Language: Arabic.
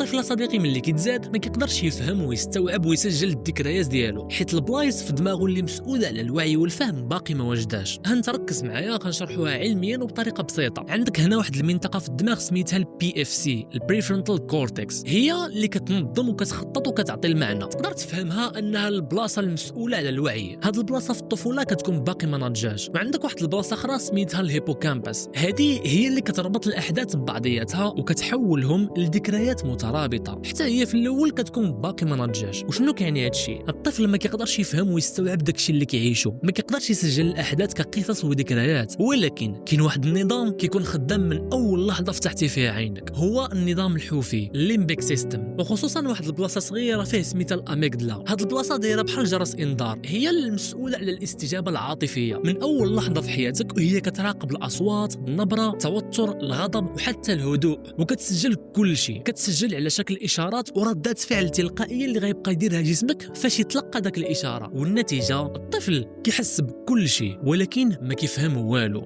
الطفل صديقي ملي كيتزاد ما كيقدرش يفهم ويستوعب ويسجل الذكريات ديالو، حيت البلايص في دماغه اللي مسؤوله على الوعي والفهم باقي ما وجداش. انت ركز معايا غنشرحوها علميا وبطريقه بسيطه. عندك هنا واحد المنطقه في الدماغ سميتها البي اف سي، البريفرونتال كورتكس، هي اللي كتنظم وكتخطط وكتعطي المعنى. تقدر تفهمها انها البلاصه المسؤوله على الوعي. هاد البلاصه في الطفوله كتكون باقي ما نضجاش. وعندك واحد البلاصه اخرى سميتها الهيبوكامبس، هذه هي اللي كتربط الاحداث ببعضياتها وكتحولهم لذكريات مترابطه. حتى هي في الاول كتكون باقي ما نضجاش. وشنو كيعني هادشي؟ الطفل ما كيقدرش يفهم ويستوعب داكشي اللي كيعيشو، ما كيقدرش يسجل الاحداث كقصص وذكريات، ولكن كاين واحد النظام كيكون خدام من اول لحظه فتحتي فيها عينك، هو النظام الحوفي الليمبيك سيستم، وخصوصا واحد البلاصه صغيره فيه سميتها الاميغدلا. هاد البلاصه دايره بحال جرس انذار، هي المسؤوله على الاستجابه العاطفيه من اول لحظه في حياتك، وهي كتراقب الاصوات، النبره، التوتر، الغضب وحتى الهدوء، وكتسجل كل شيء. كتسجل على شكل اشارات وردات فعل تلقائيه اللي غيبقى يديرها جسمك فاش يتلقى داك الاشاره. والنتيجه الطفل كيحس بكل شيء ولكن ما كيفهم والو.